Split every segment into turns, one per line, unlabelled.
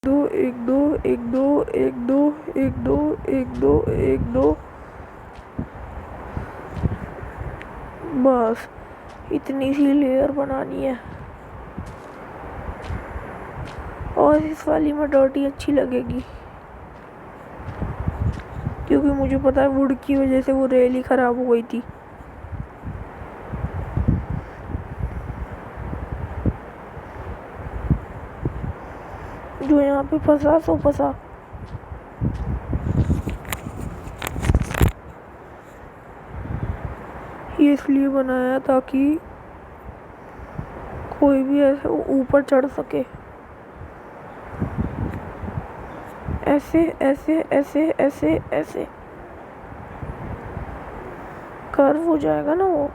दो एक दो एक दो एक दो एक दो एक दो एक दो। बस इतनी सी लेयर बनानी है और इस वाली में डर्टी अच्छी लगेगी क्योंकि मुझे पता है वुड की वजह से वो रेल ही खराब हो गई थी। जो यहाँ पे फंसा सो फंसा। ये इसलिए बनाया ताकि कोई भी ऐसे ऊपर चढ़ सके। ऐसे ऐसे ऐसे ऐसे ऐसे कर्व हो जाएगा ना वो।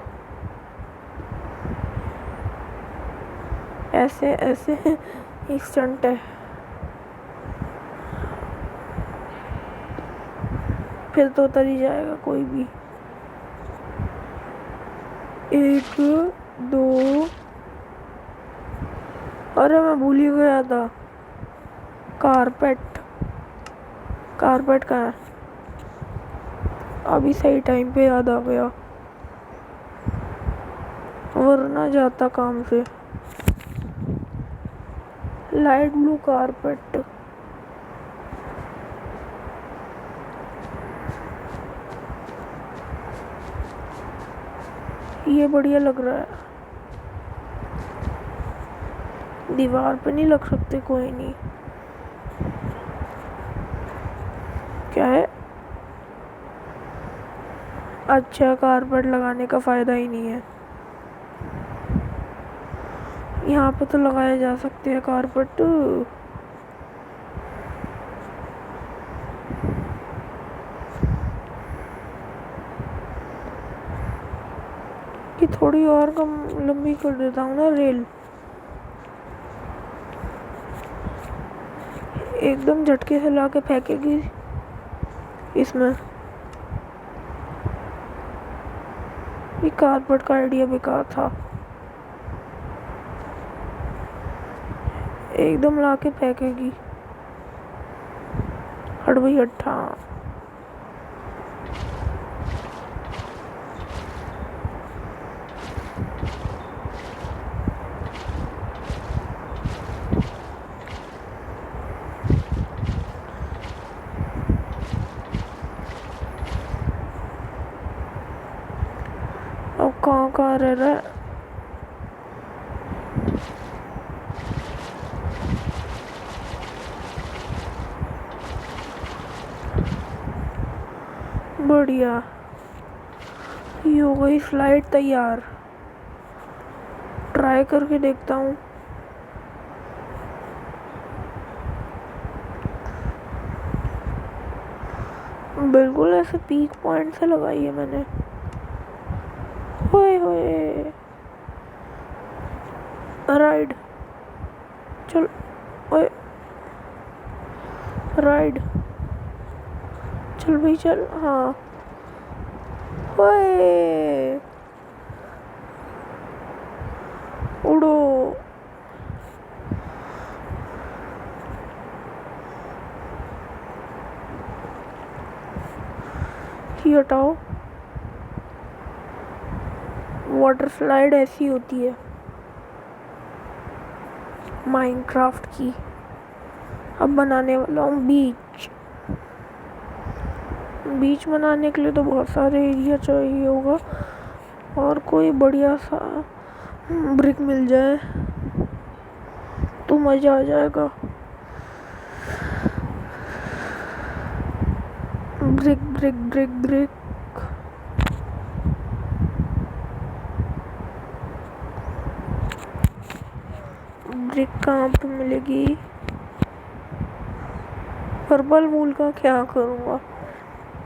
ऐसे ऐसे एक स्टंट है। फिर तो उतर ही जाएगा कोई भी। एक दो। अरे मैं भूल ही गया था। कारपेट कारपेट का है। अभी सही टाइम पे याद आ गया वरना जाता काम से। Light blue carpet. ये बढ़िया लग रहा है। दीवार पे नहीं लग सकते कोई नहीं। क्या है? अच्छा कारपेट लगाने का फायदा ही नहीं है। यहाँ पे तो लगाए जा सकते हैं कारपेट। कि थोड़ी और कम लंबी कर देता हूँ ना रेल। एकदम झटके से लाके फेंकेगी इसमें। ये कारपेट का आइडिया बेकार था। एकदम लाके फेंकेगी। हट भाई हट्ठा। अब कहाँ रह रहा है? बढ़िया। ये हो गई स्लाइड तैयार। ट्राई करके देखता हूँ। बिल्कुल ऐसे पीक पॉइंट से लगाई है मैंने। होए होए। राइड। चल ओए। राइड। चल भाई चल। हाँ। ओए। उड़ो। ये हटाओ। वाटर स्लाइड ऐसी होती है माइनक्राफ्ट की। अब बनाने वाला हूँ बीच। बीच बनाने के लिए तो बहुत सारे एरिया चाहिए होगा और कोई बढ़िया सा ब्रिक मिल जाए तो मज़ा आ जाएगा। Brick brick brick brick. Brick कहाँ पे मिलेगी? पर्पल वूल का क्या करूँगा?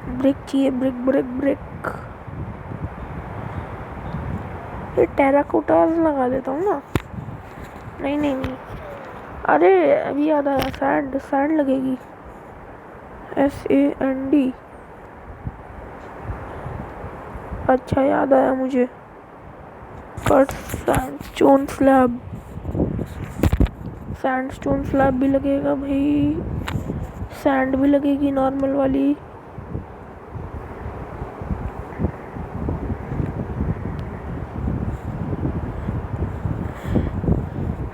ब्रिक चाहिए। Brick brick brick. ये टेराकोटास लगा लेता हूँ ना। नहीं नहीं नहीं। अरे अभी याद आया। सैंड सैंड लगेगी। SAND। अच्छा याद आया मुझे। Cut sand stone slab. Sandstone slab भी लगेगा भाई, सैंड भी लगेगी नॉर्मल वाली।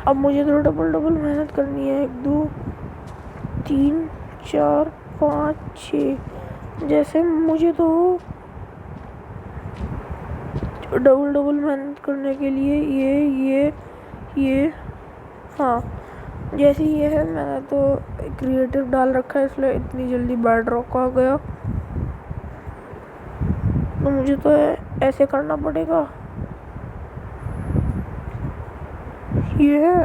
अब मुझे तो डबल डबल मेहनत करनी है। 1 2 3 4 5 6, जैसे मुझे तो डबल डबल मेहनत करने के लिए ये हाँ, जैसे ये है। मैंने तो क्रिएटिव डाल रखा है इसलिए इतनी जल्दी बेड रॉक आ गया। तो मुझे तो ऐसे करना पड़ेगा। ये है,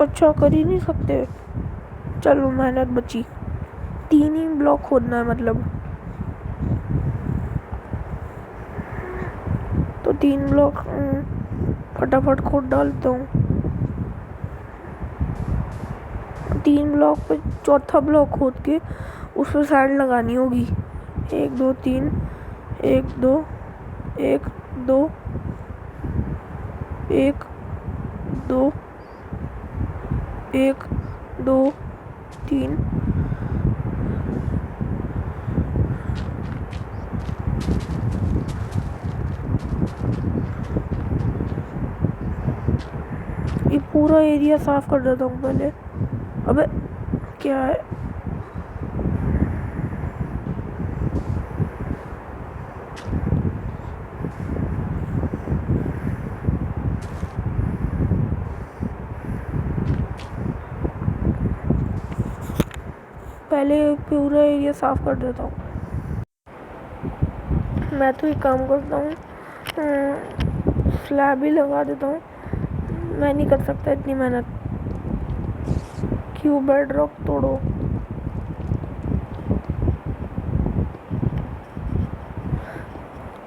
अच्छा कर ही नहीं सकते। चलो मेहनत बची। 3 ही ब्लॉक खोदना है मतलब, तो 3 ब्लॉक फटाफट खोद डालता हूँ। 3 ब्लॉक पे चौथा ब्लॉक खोद के उस पर सैंड लगानी होगी। 1 2 3 1 2 1 2 1 2 1 2 3। ये पूरा एरिया साफ कर देता हूँ पहले। अबे क्या है, पहले पूरा एरिया साफ कर देता हूँ। मैं तो एक काम करता हूँ, स्लैब ही लगा देता हूँ। मैं नहीं कर सकता इतनी मेहनत। क्यों बेड रॉक तोड़ो।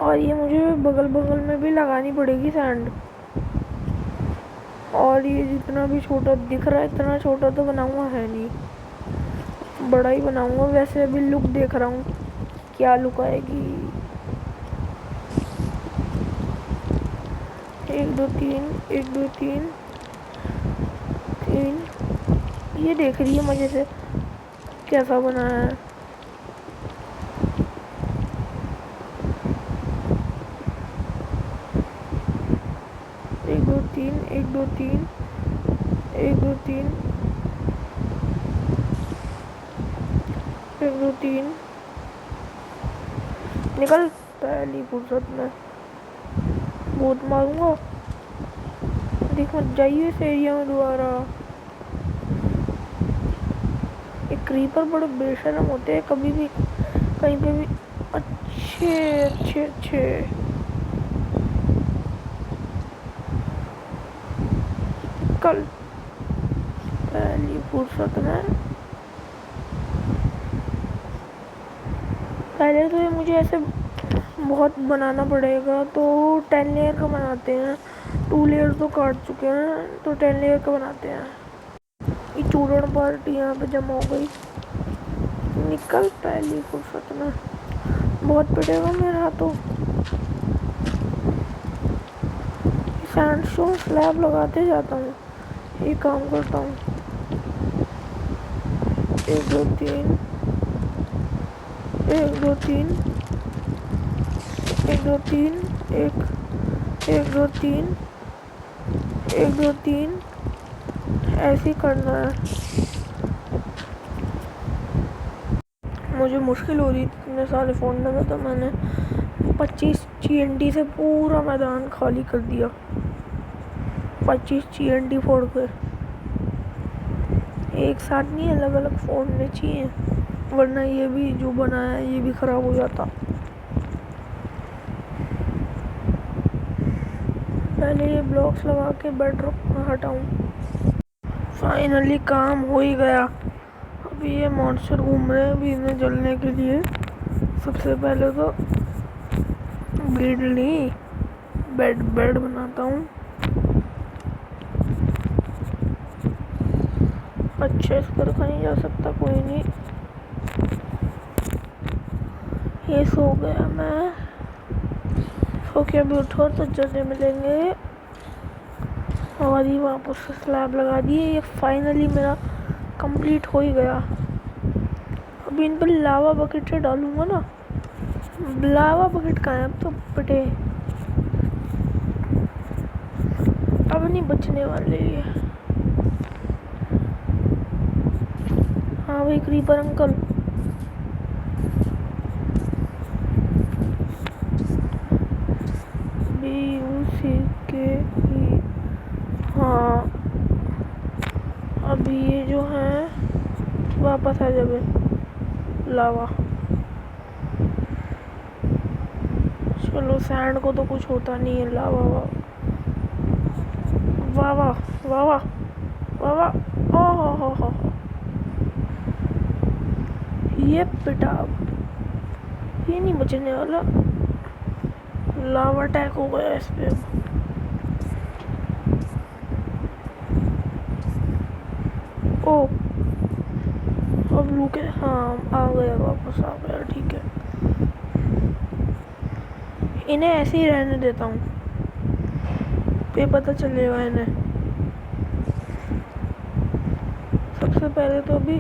और ये मुझे बगल बगल में भी लगानी पड़ेगी सैंड। और ये जितना भी छोटा दिख रहा है, इतना छोटा तो बनाऊंगा है नहीं, बड़ा ही बनाऊंगा। वैसे अभी लुक देख रहा हूँ क्या लुक आएगी। 1 2 3 1 2 3 3। ये देख रही है मजे से कैसा बना है। 1 2 3 1 2 3 1 2 3 1 2 3। निकल पहली फुर्सत में बहुत मारूंगा। देख मत जाइए इस एरिया में दोबारा। एक क्रीपर बड़े बेशरम होते हैं, कभी भी कहीं पे भी अच्छे अच्छे अच्छे। कल पहली फुर्सत में पहले तो ये मुझे ऐसे बहुत बनाना पड़ेगा। तो 10 लेयर का बनाते हैं। 2 लेयर तो काट चुके हैं, तो 10 लेयर का बनाते हैं। ये चूरण पार्टी यहाँ पे जमा हो गई। निकल पहली फुर्सत में, बहुत पिटेगा मेरे हाथों। सैंडस्टोन स्लैब लगाते जाता हूँ। ये काम करता हूँ। 1 2 3 1 2 3 1 2 3 1 1 2 3 1 2 3। ऐसे ही करना है। मुझे मुश्किल हो रही इतने सारे फोड़ने में, तो मैंने 25 TNT से पूरा मैदान खाली कर दिया। 25 TNT फोड़ के एक साथ नहीं, अलग अलग फोड़ने चाहिए, वरना ये भी जो बनाया है ये भी खराब हो जाता। पहले ये ब्लॉक्स लगा के बेड रॉक हटाऊं। फाइनली काम हो ही गया। अभी ये मॉन्स्टर घूम रहे हैं अभी इन्हें जलने के लिए। सबसे पहले तो बेड ली, बेड बनाता हूँ अच्छे। इस पर कहीं जा सकता कोई नहीं। ये सो गया, मैं ओके अभी उठो तो जल्दी मिलेंगे। और ये वापस से स्लैब लगा दिए। ये फाइनली मेरा कंप्लीट हो ही गया। अभी इन पर लावा बकेट से डालूंगा ना। लावा बकेट कहाँ है? अब तो पटे अब नहीं बचने वाले ये। हाँ भाई क्रीपर अंकल, हाँ अभी ये जो है वापस आ जावे लावा। चलो सैंड को तो कुछ होता नहीं है। लावा वाह वाह वाह वाह वाह वाह वाह हो ये पिटाब, ये नहीं बचने वाला। लावा अटैक हो गया इस पे। ओ अब रुके, हाँ आ गया, वापस आ गया, ठीक है। इन्हें ऐसे ही रहने देता हूँ, पे पता चलेगा इन्हें। सबसे पहले तो अभी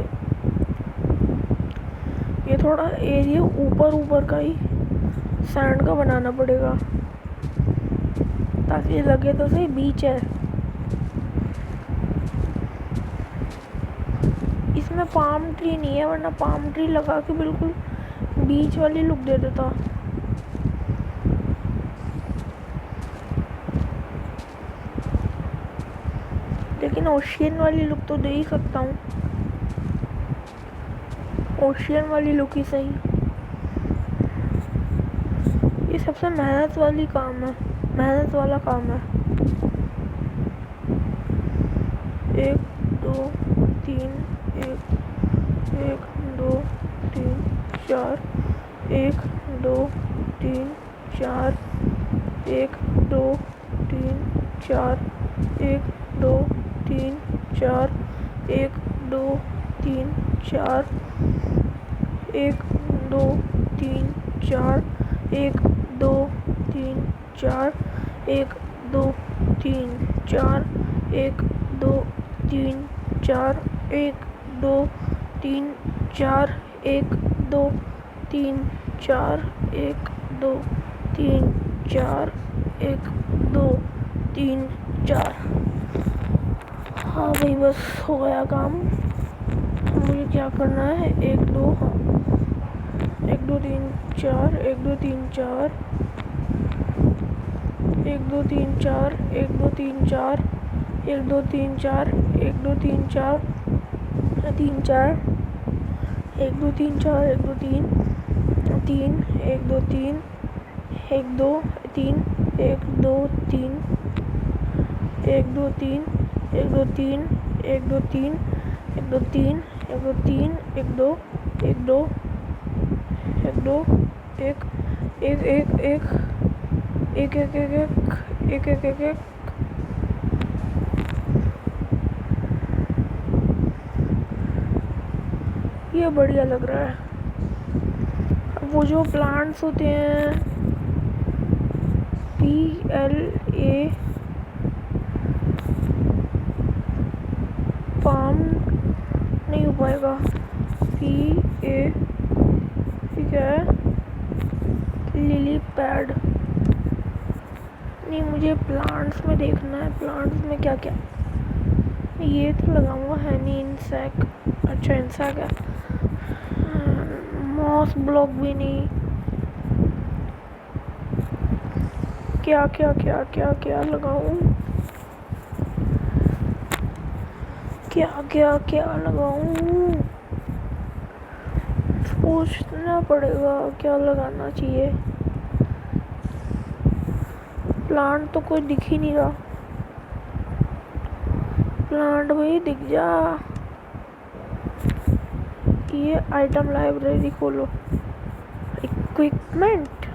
ये थोड़ा एरिया ऊपर ऊपर का ही सैंड का बनाना पड़ेगा ताकि लगे तो सही बीच है। इसमें पाम ट्री नहीं है, वरना पाम ट्री लगा के बिल्कुल बीच वाली लुक दे देता। लेकिन ओशियन वाली लुक तो दे ही सकता हूँ। ओशियन वाली लुक ही सही। ये सबसे मेहनत वाली काम है, मेहनत वाला काम है। 1 2 3 1 1 2 3 4 1 2 3 4 1 2 3 4 1 2 3 4 1 2 3 4 1 2 3 4 1 2 3 4 1 2 3 4 1 2 3 4 1 2 3 4 1 2 3 4 1 2 3 4 1 2 3 4। हाँ भाई बस हो गया काम। मुझे क्या करना है? 1 2 हाँ 1 2 3 4 1 2 3 4 1 2 3 4 1 2 3 4 1 2 3 4 1 2 3 4 3 4 1 2 3 4 1 2 3 3 1 2 3 1 2 3 1 2 3 1 2 3 1 2 3 1 2 3 1 2 3 1 2 3 1 2 1 2 1 2 1 1 1 1 1 1 1 1 1 1 ये बढ़िया लग रहा है। अब वो जो प्लांट्स होते हैं PLA पाम नहीं हो पाएगा। PA ठीक है, लिली पैड नहीं। मुझे प्लांट्स में देखना है, प्लांट्स में क्या क्या। ये तो लगाऊंगा हनी इंसेक्ट। अच्छा इंसेक्ट है। मॉस ब्लॉक भी नहीं। क्या क्या क्या क्या क्या लगाऊं? क्या क्या क्या लगाऊं? सोचना पड़ेगा क्या लगाना चाहिए। प्लांट तो कोई दिख ही नहीं रहा। प्लांट भाई दिख जा। ये आइटम लाइब्रेरी खोलो। इक्विपमेंट,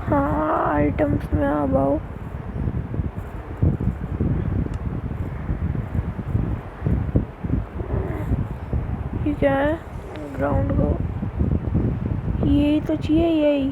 हाँ आइटम्स में अब आओ। ये क्या है? ग्राउंड को यही तो चाहिए, यही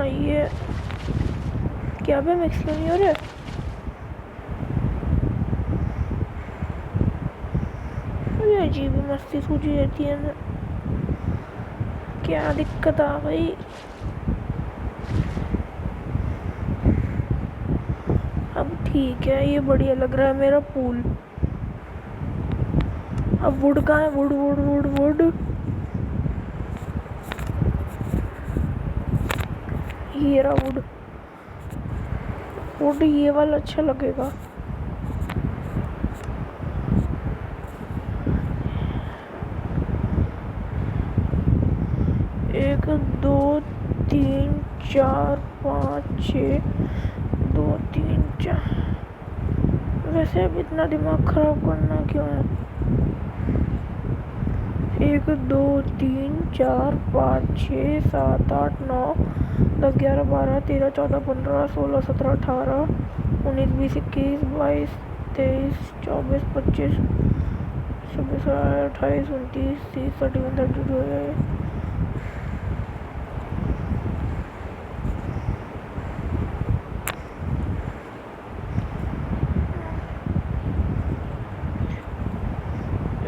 हाँ ये क्या पे मिक्स क्यों नहीं हो रहा? मुझे अजीब ही मस्ती सूझी रहती है ना, क्या दिक्कत आ गई? अब ठीक है, ये बढ़िया लग रहा है मेरा पूल। अब वुड कहाँ है? वुड वुड वुड वुड, ये रहा वुड। वुड ये वाला अच्छा लगेगा। एक दो तीन चार पाँच छः, 2 3 4। वैसे अब इतना दिमाग खराब करना क्यों है? 1 2 3 4 5 6 7 8 9 10 11 12 13 14 15 16 17 18 19 20 21 22 23 24 25 26 28 29 30 31 32 है।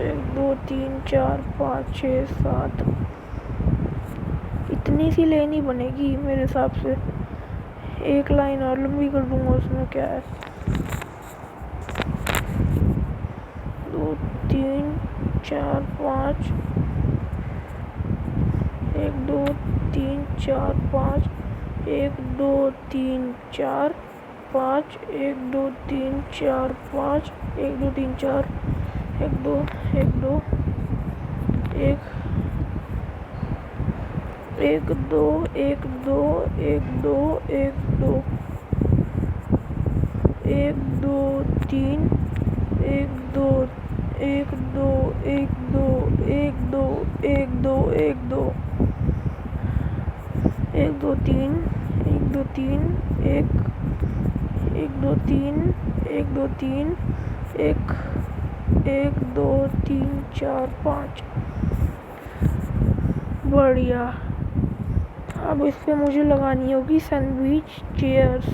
1 2 3 4 5 6 7, इतनी सी लेनी बनेगी मेरे हिसाब से। एक लाइन और लंबी कर दूंगा, उसमें क्या है। 2 3 4 5, 1 2 3 4 5, 1 2 3 4 5, 1 2 3 4 5, 1 2 3 4, 1 2 1 2 1 1 2 1 2 1 2 1 2 1 2 3 1 2 1 2 1 2 1 2 1 2 1 2 1 2 3 1 2 3 1 1 2 3 1 2 3 1 1 2 3 4 5। बढ़िया। अब इस पे मुझे लगानी होगी सैंडविच चेयर्स।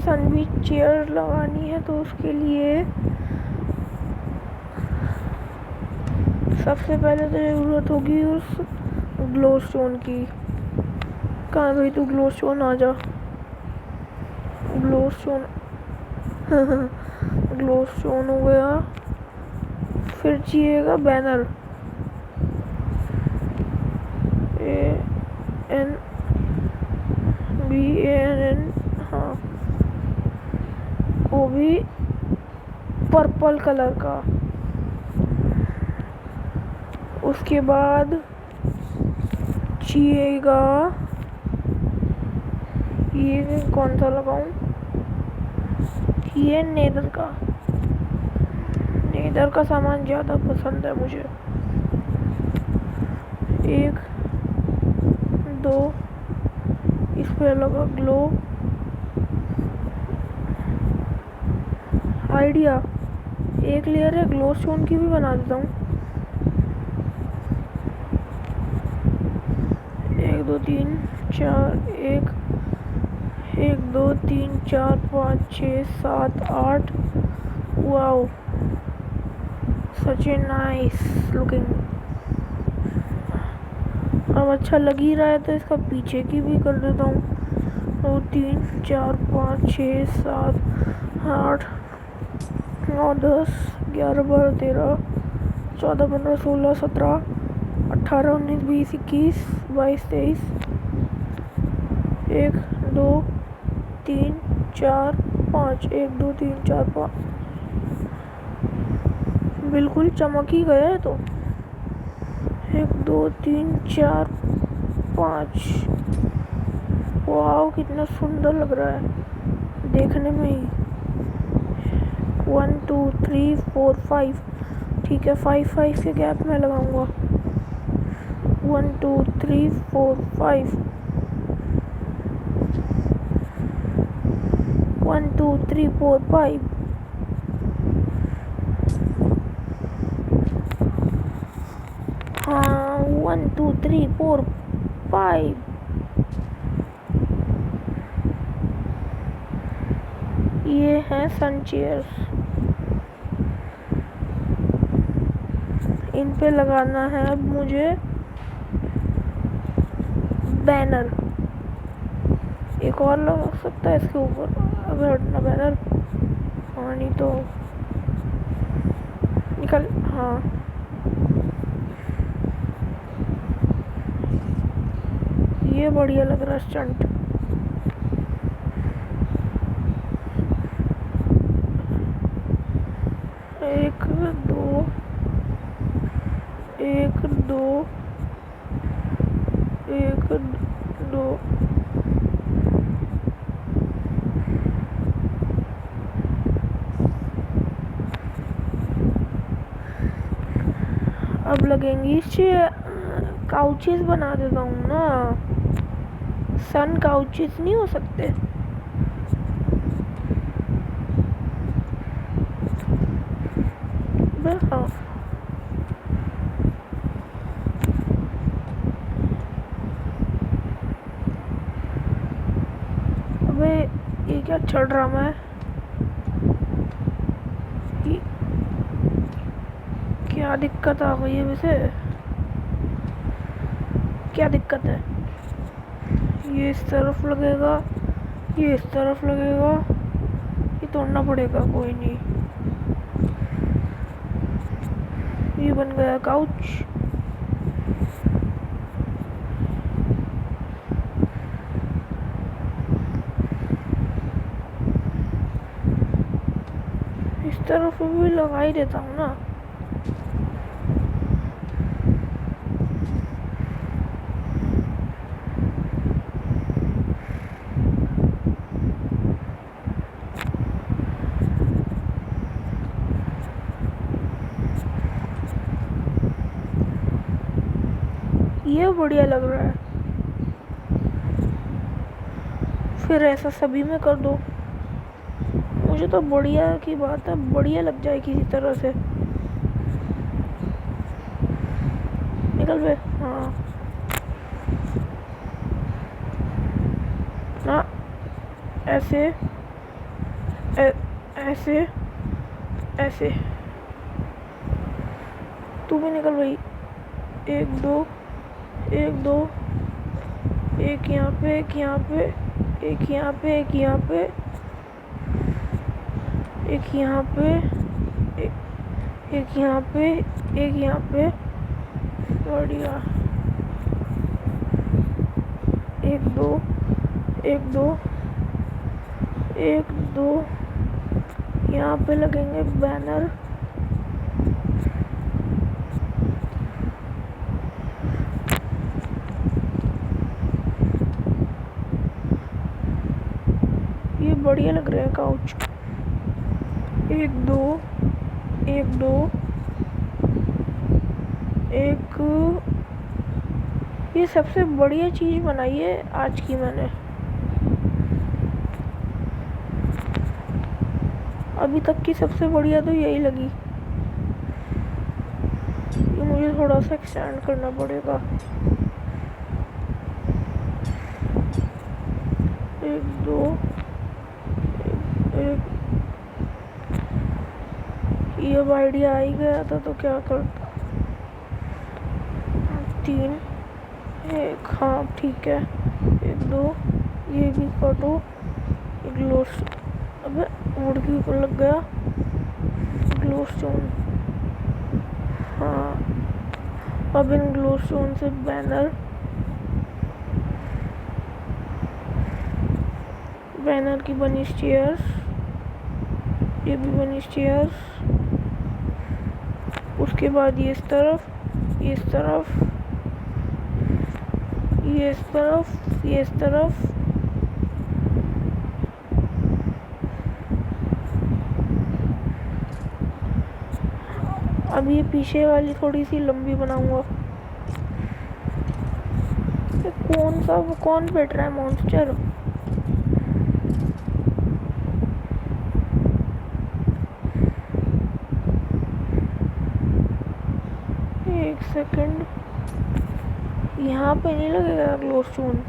सैंडविच चेयर लगानी है तो उसके लिए सबसे पहले तो ज़रूरत होगी उस ग्लो स्टोन की। कहाँ गई तू ग्लो स्टोन? आ जा ग्लो स्टोन। ग्लो स्टोन हो गया। फिर चाहिएगा बैनर, BANN, हाँ वो भी पर्पल कलर का। उसके बाद चाहिएगा, ये कौन सा लगाऊं? ये नेदर का। नेदर का सामान ज़्यादा पसंद है मुझे। 1 2, इस पे लगा ग्लो। आइडिया, एक लेयर है ग्लो स्टोन की भी बना देता हूँ। 1 2 3 4 1 1 2 3 4 5 6 7 8। Wow, such a nice looking. अब अच्छा लग ही रहा है तो इसका पीछे की भी कर देता हूँ। 2 3 4 5 6 7 8 9 10 11 12 13 14 15 16 17 18 19 20 21 22 23। 1 2 3 4 5, 1 2 3 4 5। बिल्कुल चमक ही गया है तो। 1 2 3 4 5। वाह कितना सुंदर लग रहा है देखने में ही। 1 2 3 4 5, ठीक है 5 5 के गैप में लगाऊंगा। 1 2 3 4 5, 1 2 3 4 5। हाँ 1 2 3 4 5। ये हैं सन चेयर्स। इन पे लगाना है अब मुझे बैनर। एक और लगा सकता है इसके ऊपर। अगर हटना बैनर। हाँ नहीं तो निकल। हाँ ये बढ़िया लग रहा है स्टंट। एक दो एक दो एक दो। अब लगेंगी काउचेस बना देता हूँ ना। सन काउचेस नहीं हो सकते? हाँ अबे ये क्या अच्छा ड्रामा है। क्या दिक्कत आ गई है वैसे? क्या दिक्कत है? ये इस तरफ लगेगा, ये इस तरफ लगेगा। ये तोड़ना पड़ेगा, कोई नहीं। ये बन गया काउच। इस तरफ भी लगा ही देता हूँ ना। ये बढ़िया लग रहा है। फिर ऐसा सभी में कर दो। मुझे तो बढ़िया की बात है, बढ़िया लग जाए किसी तरह से। निकल बे। हाँ ना ऐसे ऐसे ऐसे। तू भी निकल भाई। एक दो एक दो। एक यहाँ पे, एक यहाँ पे, एक यहाँ पे, एक यहाँ पे, एक यहाँ पे, एक यहाँ पे, एक यहाँ पे। बढ़िया। एक दो एक दो एक दो। यहाँ पे लगेंगे बैनर। ये बढ़िया लग रहा है काउच। एक दो एक दो एक। ये सबसे बढ़िया चीज बनाई है आज की मैंने। अभी तक की सबसे बढ़िया तो यही लगी। ये मुझे थोड़ा सा एक्सटेंड करना पड़ेगा। एक दो एक। ये अब आइडिया आ ही गया था तो क्या करता। तीन एक। हाँ ठीक है। एक दो। ये भी काटो। ग्लो। अबे वुड के ऊपर लग गया ग्लो स्टोन। हाँ अब इन ग्लो स्टोन से बैनर की बनी चेयर्स। ये भी बनी चेयर्स। उसके बाद ये इस तरफ, ये इस तरफ, ये इस तरफ, ये इस तरफ। अब ये पीछे वाली थोड़ी सी लंबी बनाऊंगा। कौन बैठ रहा है मॉन्स्टर? एक सेकंड। यहाँ पे नहीं लगेगा ग्लोस्टोन,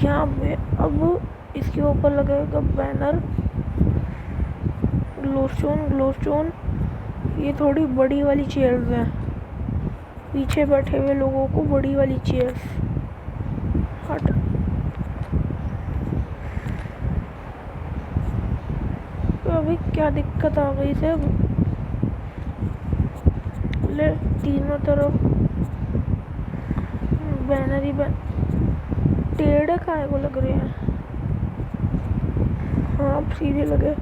यहाँ पे अब इसके ऊपर लगेगा बैनर ग्लोस्टोन। ये थोड़ी बड़ी वाली चेयर्स हैं, पीछे बैठे हुए लोगों को बड़ी वाली चेयर्स। हट, तो अभी क्या दिक्कत आ गई से? ले तीनों तरफ बैनर ही टेढ़े काहे को लग रहे हैं? हाँ अब सीधे लगे।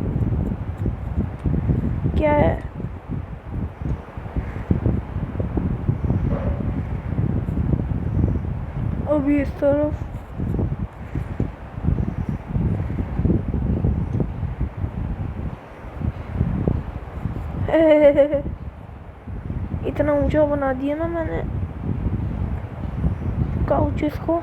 क्या है? अभी इस तरफ इतना ऊंचा बना दिया ना मैंने काउचेस को।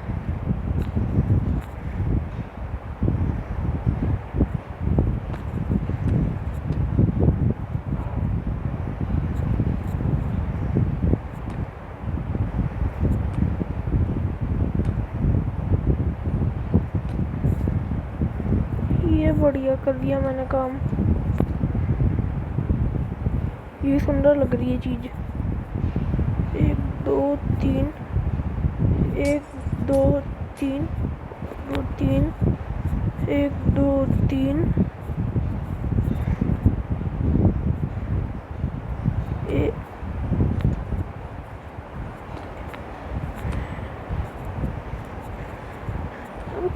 ये बढ़िया कर दिया मैंने काम, ये सुंदर लग रही है चीज। 1 2 3 1 2 3 2 3 1 2 3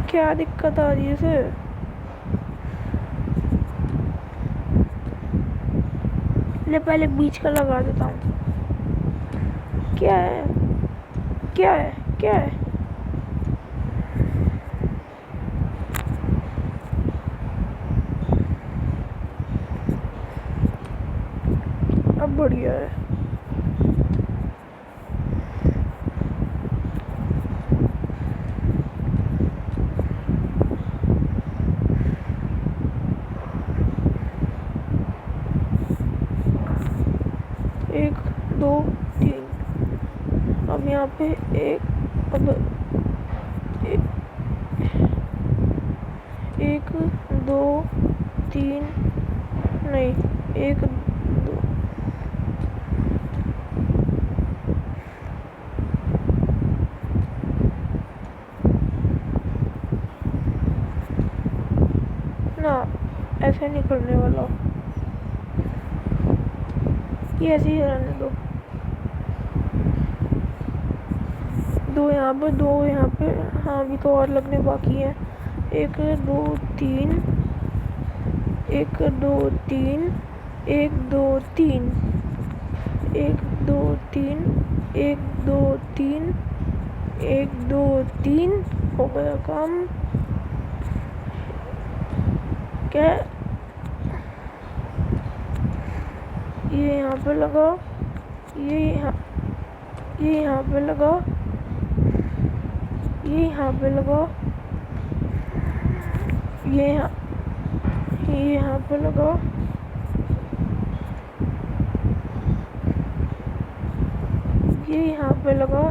क्या दिक्कत आ रही है इसे? ले पहले बीच का लगा देता हूँ। क्या है? क्या है? क्या है? अब बढ़िया है। एक दो तीन, अब यहाँ पे अब एक दो तीन, नहीं 1 2, ना ऐसे नहीं करने वाला, ये ऐसे ही रहने दो। 2 यहाँ पे, 2 यहाँ पे, हाँ अभी तो और लगने बाकी है। 1 2 3 1 2 3 1 2 3 1 2 3 1 2 3 1 2 3 हो गया काम। क्या ये यहाँ पे लगा, ये यहाँ पे लगा, ये यहाँ पे लगा, ये यहाँ पे लगा, ये यहाँ पे लगा।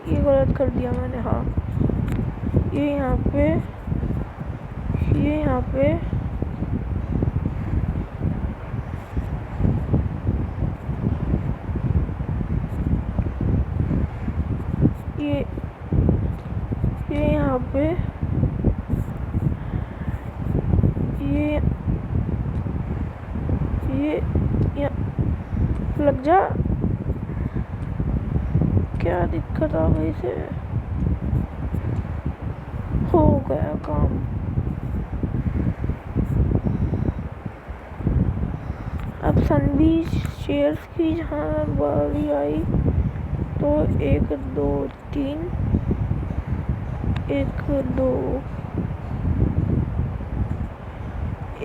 ये गलत कर दिया मैंने। हाँ ये यहाँ पे, ये यहाँ पे, ये यहाँ पे, ये लग जा। क्या दिक्कत आ गई से? हो गया काम। अब सनबी शेयर्स की जहाँ बारी आई तो 1 2 3 1 2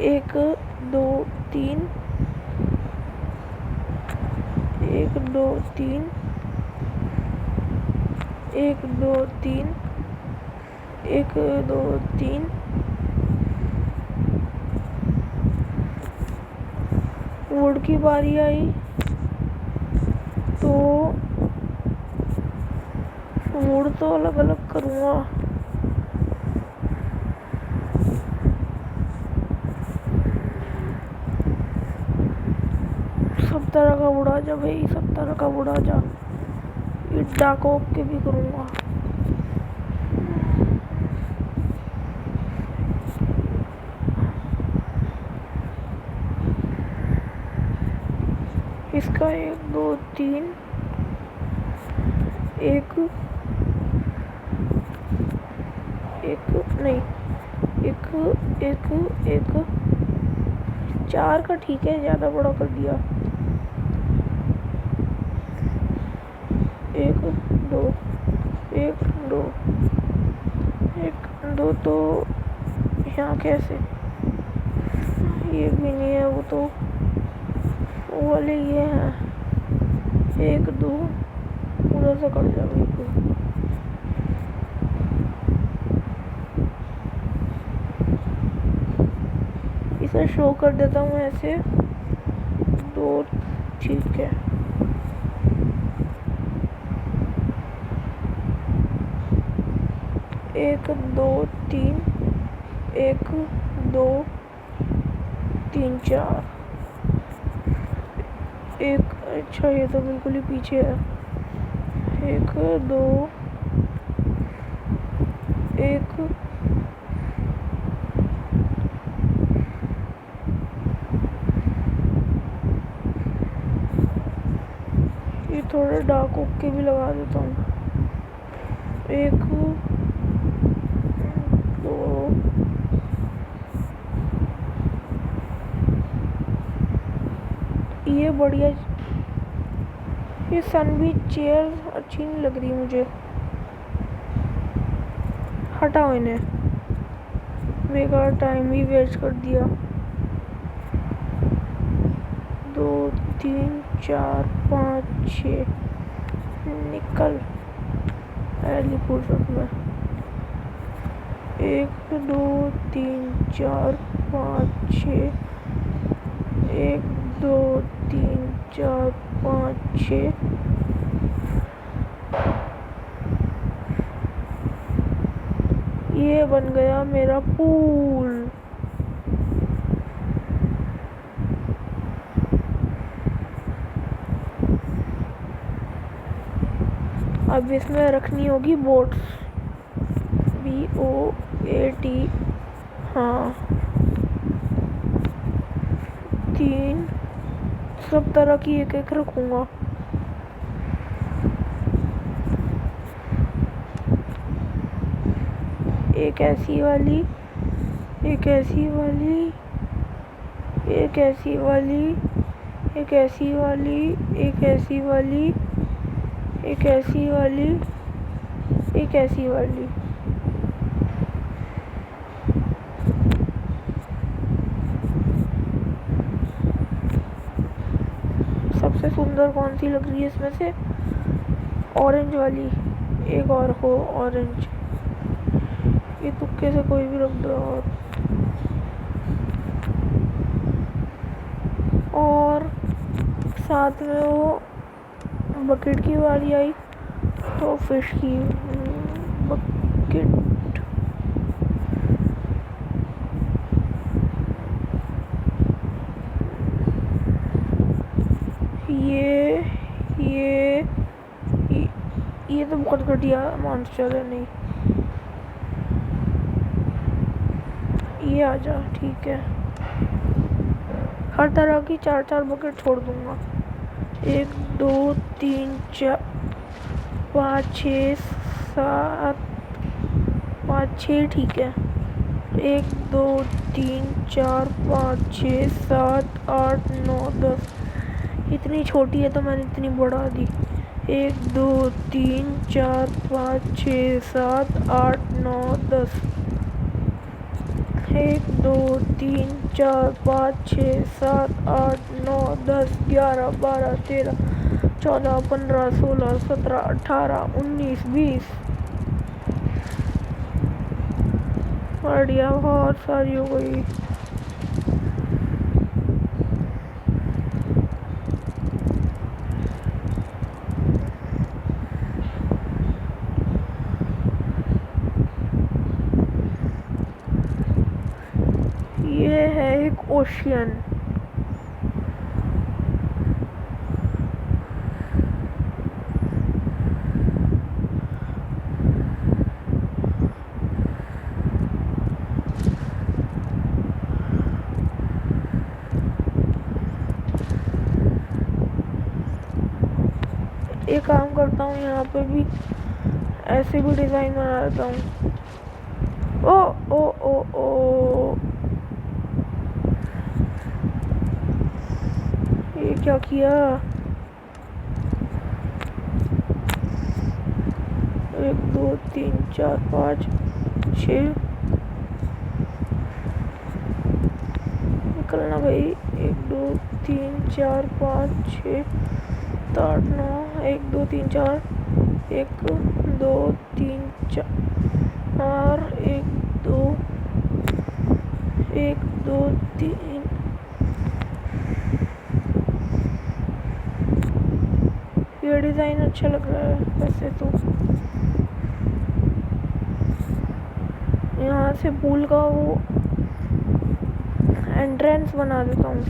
1 2 3 1 2 3 1 2 3 1 2 3 वुड की बारी आई तो तो वुड तो अलग अलग करूँगा। सब तरह का वुड आ जा भाई, सब तरह का वुड आ जा। ये डाक ओक के भी करूँगा। इसका 1 2 3 एक नहीं, एक 4 का ठीक है, ज़्यादा बड़ा कर दिया। 1 2 1 2 1 2 तो यहाँ कैसे, ये भी नहीं है, वो तो वो वाले ये हैं। 1 2 उधर से कट जाओ। इसे शो कर देता हूँ ऐसे 2, ठीक है। एक 2 3 1 2 3 4 एक, अच्छा ये तो बिल्कुल ही पीछे है। 1 2 1 ये थोड़े डार्क ओक के भी लगा देता हूँ। 1 2 ये बढ़िया। ये सनबी चेयर अच्छी नहीं लग रही मुझे, हटाओ इन्हें, बेकार टाइम ही वेस्ट कर दिया। 2 3 4 5 6 निकल पहली फुर्सत में। 1 2 3 4 5 6 1 2 3 4 5 6 ये बन गया मेरा पूल। अब इसमें रखनी होगी बोट्स, BOAT, हाँ 3 सब तरह की एक एक रखूँगा। एक ऐसी वाली, एक ऐसी वाली, एक ऐसी वाली, एक ऐसी वाली, एक ऐसी वाली, एक ऐसी वाली, एक ऐसी वाली। सबसे सुंदर कौन सी लग रही है इसमें से? ऑरेंज वाली, एक और हो ऑरेंज, ये तुक्के से कोई भी रख दो। और साथ में वो बकेट की बारी आई तो फिश की बकेट। ये तो बहुत घटिया मॉन्स्टर है। नहीं ये आ जा, ठीक है। हर तरह की 4 बकेट छोड़ दूंगा। 1 2 3 4 5 6 7 5 6 ठीक है। 1 2 3 4 5 6 7 8 9 10। इतनी छोटी है तो मैंने इतनी बढ़ा दी। 1 2 3 4 5 6 7 8 9 10। 1 2 3 4 5 6 7 8 9 10 11 12 13 14 15 16 17 18 19 20। बढ़िया, बहुत सारी हो गई। ओशियन। एक काम करता हूँ, यहाँ पे भी ऐसे भी डिज़ाइन बना देता हूँ। ओ ओ ओ ओ, ये क्या किया? 1 2 3 4 5 6, निकलना भाई। 1 2 3 4 5 6 7 8 9, 1 2 3 4, 1 2 3 4, 1 2 1 2 3। ये डिज़ाइन अच्छा लग रहा है वैसे तो। यहाँ से पूल का वो एंट्रेंस बना देता हूँ।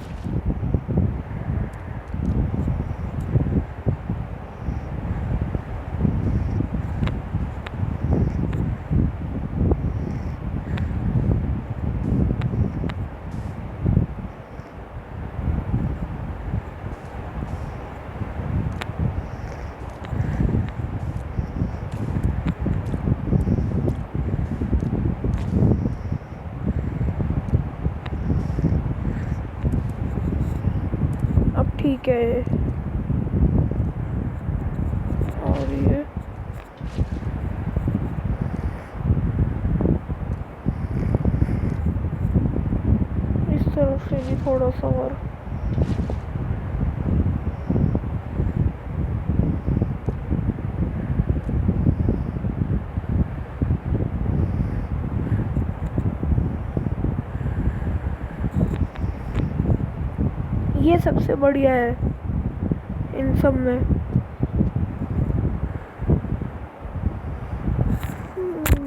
अब ठीक है। और ये इस तरफ से भी थोड़ा सा और। ये सबसे बढ़िया है इन सब में।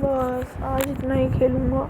बस आज इतना ही खेलूँगा।